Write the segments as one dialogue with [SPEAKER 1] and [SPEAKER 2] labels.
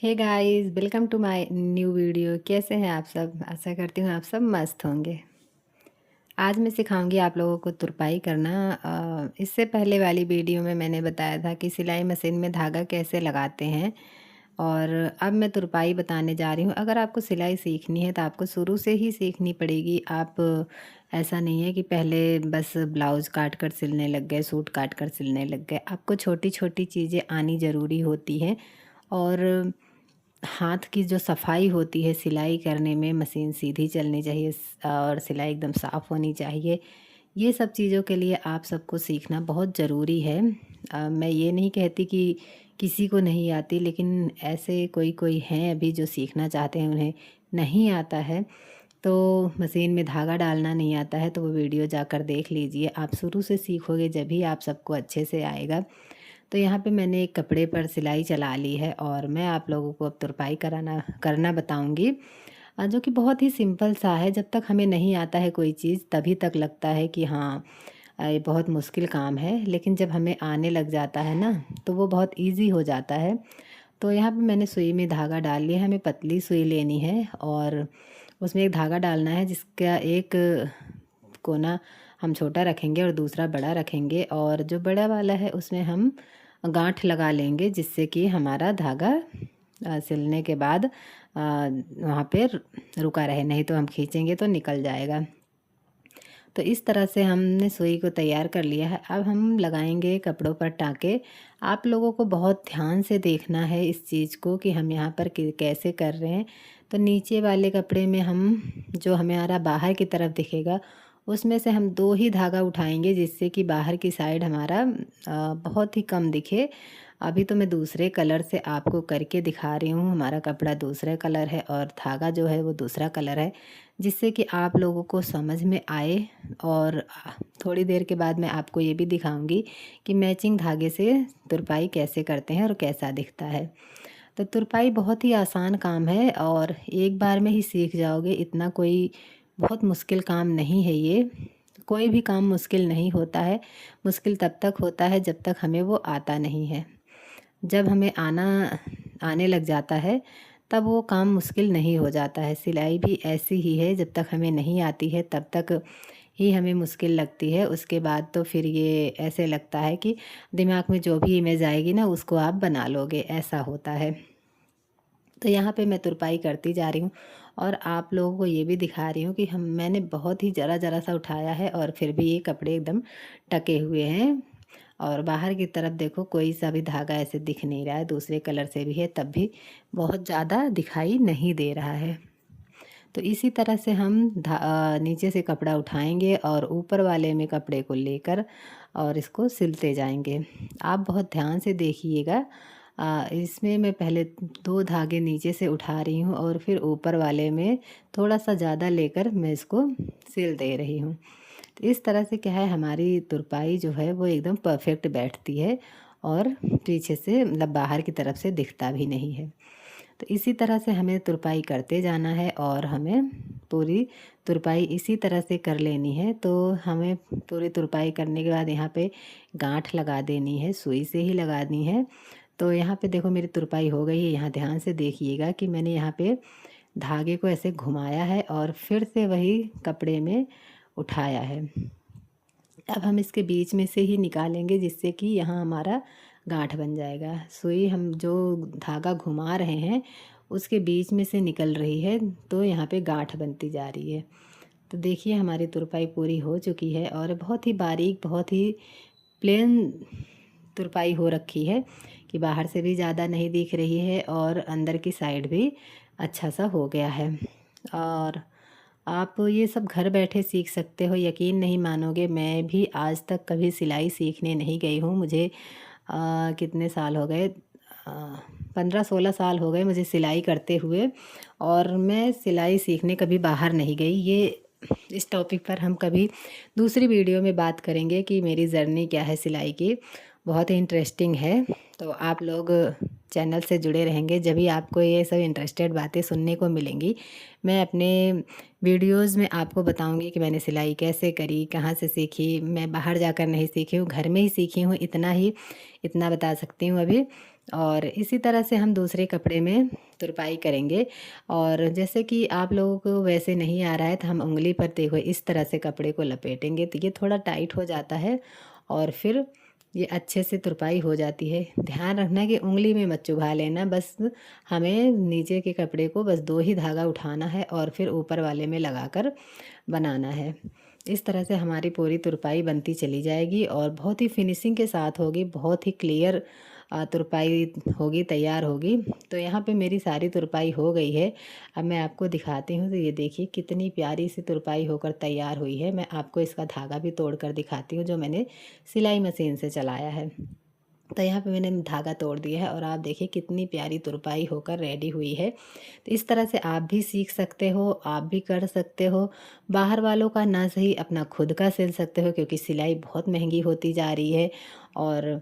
[SPEAKER 1] Hey guys, welcome to my new video. कैसे हैं आप सब? आशा करती हूँ आप सब मस्त होंगे। आज मैं सिखाऊंगी आप लोगों को तुरपाई करना। इससे पहले वाली वीडियो में मैंने बताया था कि सिलाई मशीन में धागा कैसे लगाते हैं, और अब मैं तुरपाई बताने जा रही हूँ। अगर आपको सिलाई सीखनी है तो आपको शुरू से ही सीखनी पड़ेगी। आप ऐसा नहीं है कि पहले बस ब्लाउज़ काट कर सिलने लग गए, सूट काट कर सिलने लग गए। आपको छोटी छोटी चीज़ें आनी ज़रूरी होती हैं। और हाथ की जो सफाई होती है सिलाई करने में, मशीन सीधी चलनी चाहिए और सिलाई एकदम साफ़ होनी चाहिए। ये सब चीज़ों के लिए आप सबको सीखना बहुत ज़रूरी है। मैं ये नहीं कहती कि किसी को नहीं आती, लेकिन ऐसे कोई कोई हैं अभी जो सीखना चाहते हैं, उन्हें नहीं आता है। तो मशीन में धागा डालना नहीं आता है तो वो वीडियो जाकर देख लीजिए। आप शुरू से सीखोगे जब भी आप सबको अच्छे से आएगा। तो यहाँ पे मैंने एक कपड़े पर सिलाई चला ली है और मैं आप लोगों को अब तुरपाई करना बताऊँगी। जो कि बहुत ही सिंपल सा है। जब तक हमें नहीं आता है कोई चीज़ तभी तक लगता है कि हाँ, ये बहुत मुश्किल काम है, लेकिन जब हमें आने लग जाता है ना तो वो बहुत ईज़ी हो जाता है। तो यहाँ पे मैंने सुई में धागा डाल लिया है। हमें पतली सुई लेनी है और उसमें एक धागा डालना है जिसका एक कोना हम छोटा रखेंगे और दूसरा बड़ा रखेंगे, और जो बड़ा वाला है उसमें हम गांठ लगा लेंगे, जिससे कि हमारा धागा सिलने के बाद वहाँ पे रुका रहे, नहीं तो हम खींचेंगे तो निकल जाएगा। तो इस तरह से हमने सुई को तैयार कर लिया है। अब हम लगाएंगे कपड़ों पर टाँके। आप लोगों को बहुत ध्यान से देखना है इस चीज़ को कि हम यहाँ पर कैसे कर रहे हैं। तो नीचे वाले कपड़े में हम, जो हमारा बाहर की तरफ दिखेगा, उसमें से हम 2 ही धागा उठाएंगे, जिससे कि बाहर की साइड हमारा बहुत ही कम दिखे। अभी तो मैं दूसरे कलर से आपको करके दिखा रही हूँ। हमारा कपड़ा दूसरा कलर है और धागा जो है वो दूसरा कलर है, जिससे कि आप लोगों को समझ में आए। और थोड़ी देर के बाद मैं आपको ये भी दिखाऊंगी कि मैचिंग धागे से तुरपाई कैसे करते हैं और कैसा दिखता है। तो तुरपाई बहुत ही आसान काम है और एक बार में ही सीख जाओगे। इतना कोई बहुत मुश्किल काम नहीं है ये। कोई भी काम मुश्किल नहीं होता है। मुश्किल तब तक होता है जब तक हमें वो आता नहीं है। जब हमें आने लग जाता है तब वो काम मुश्किल नहीं हो जाता है। सिलाई भी ऐसी ही है, जब तक हमें नहीं आती है तब तक ही हमें मुश्किल लगती है। उसके बाद तो फिर ये ऐसे लगता है कि दिमाग में जो भी इमेज आएगी ना उसको आप बना लोगे, ऐसा होता है। तो यहाँ पे मैं तुरपाई करती जा रही हूँ और आप लोगों को ये भी दिखा रही हूँ कि मैंने बहुत ही ज़रा ज़रा सा उठाया है और फिर भी ये कपड़े एकदम टके हुए हैं। और बाहर की तरफ देखो, कोई सा भी धागा ऐसे दिख नहीं रहा है। दूसरे कलर से भी है तब भी बहुत ज़्यादा दिखाई नहीं दे रहा है। तो इसी तरह से हम नीचे से कपड़ा उठाएंगे और ऊपर वाले में कपड़े को लेकर और इसको सिलते जाएंगे। आप बहुत ध्यान से देखिएगा। इसमें मैं पहले 2 धागे नीचे से उठा रही हूँ और फिर ऊपर वाले में थोड़ा सा ज़्यादा लेकर मैं इसको सिल दे रही हूँ। तो इस तरह से क्या है, हमारी तुरपाई जो है वो एकदम परफेक्ट बैठती है और पीछे से मतलब बाहर की तरफ से दिखता भी नहीं है। तो इसी तरह से हमें तुरपाई करते जाना है और हमें पूरी तुरपाई इसी तरह से कर लेनी है। तो हमें पूरी तुरपाई करने के बाद यहाँ पे गांठ लगा देनी है, सुई से ही लगानी है। तो यहाँ पे देखो मेरी तुरपाई हो गई है। यहाँ ध्यान से देखिएगा कि मैंने यहाँ पे धागे को ऐसे घुमाया है और फिर से वही कपड़े में उठाया है। अब हम इसके बीच में से ही निकालेंगे, जिससे कि यहाँ हमारा गांठ बन जाएगा। सुई हम जो धागा घुमा रहे हैं उसके बीच में से निकल रही है, तो यहाँ पे गांठ बनती जा रही है। तो देखिए हमारी तुरपाई पूरी हो चुकी है और बहुत ही बारीक, बहुत ही प्लेन तुरपाई हो रखी है कि बाहर से भी ज़्यादा नहीं दिख रही है और अंदर की साइड भी अच्छा सा हो गया है। और आप ये सब घर बैठे सीख सकते हो। यकीन नहीं मानोगे, मैं भी आज तक कभी सिलाई सीखने नहीं गई हूँ। मुझे कितने साल हो गए, 15-16 साल हो गए मुझे सिलाई करते हुए, और मैं सिलाई सीखने कभी बाहर नहीं गई। ये इस टॉपिक पर हम कभी दूसरी वीडियो में बात करेंगे कि मेरी जर्नी क्या है सिलाई की। बहुत ही इंटरेस्टिंग है। तो आप लोग चैनल से जुड़े रहेंगे, जब भी आपको ये सब इंटरेस्टेड बातें सुनने को मिलेंगी। मैं अपने वीडियोज़ में आपको बताऊंगी कि मैंने सिलाई कैसे करी, कहाँ से सीखी। मैं बाहर जाकर नहीं सीखी हूँ, घर में ही सीखी हूँ। इतना बता सकती हूँ अभी। और इसी तरह से हम दूसरे कपड़े में तुरपाई करेंगे। और जैसे कि आप लोगों को वैसे नहीं आ रहा है तो हम उँगली पर देखो इस तरह से कपड़े को लपेटेंगे तो ये थोड़ा टाइट हो जाता है और फिर ये अच्छे से तुरपाई हो जाती है। ध्यान रखना कि उँगली में मत चुभा लेना, बस हमें नीचे के कपड़े को बस 2 ही धागा उठाना है और फिर ऊपर वाले में लगाकर बनाना है। इस तरह से हमारी पूरी तुरपाई बनती चली जाएगी और बहुत ही फिनिशिंग के साथ होगी, बहुत ही क्लियर तुरपाई होगी, तैयार होगी। तो यहाँ पे मेरी सारी तुरपाई हो गई है। अब मैं आपको दिखाती हूँ, तो ये देखिए कितनी प्यारी सी तुरपाई होकर तैयार हुई है। मैं आपको इसका धागा भी तोड़ कर दिखाती हूँ जो मैंने सिलाई मशीन से चलाया है। तो यहाँ पे मैंने धागा तोड़ दिया है और आप देखिए कितनी प्यारी तुरपाई होकर रेडी हुई है। तो इस तरह से आप भी सीख सकते हो, आप भी कर सकते हो। बाहर वालों का ना सही अपना खुद का सिल सकते हो, क्योंकि सिलाई बहुत महंगी होती जा रही है। और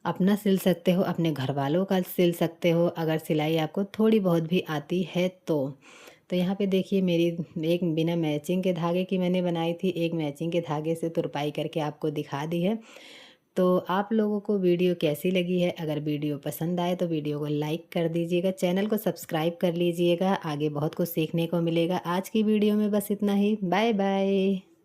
[SPEAKER 1] अपना सिल सकते हो, अपने घर वालों का सिल सकते हो, अगर सिलाई आपको थोड़ी बहुत भी आती है तो। तो यहाँ पे देखिए मेरी एक बिना मैचिंग के धागे की मैंने बनाई थी, एक मैचिंग के धागे से तुरपाई करके आपको दिखा दी है। तो आप लोगों को वीडियो कैसी लगी है? अगर वीडियो पसंद आए तो वीडियो को लाइक कर दीजिएगा, चैनल को सब्सक्राइब कर लीजिएगा, आगे बहुत कुछ सीखने को मिलेगा। आज की वीडियो में बस इतना ही। Bye bye.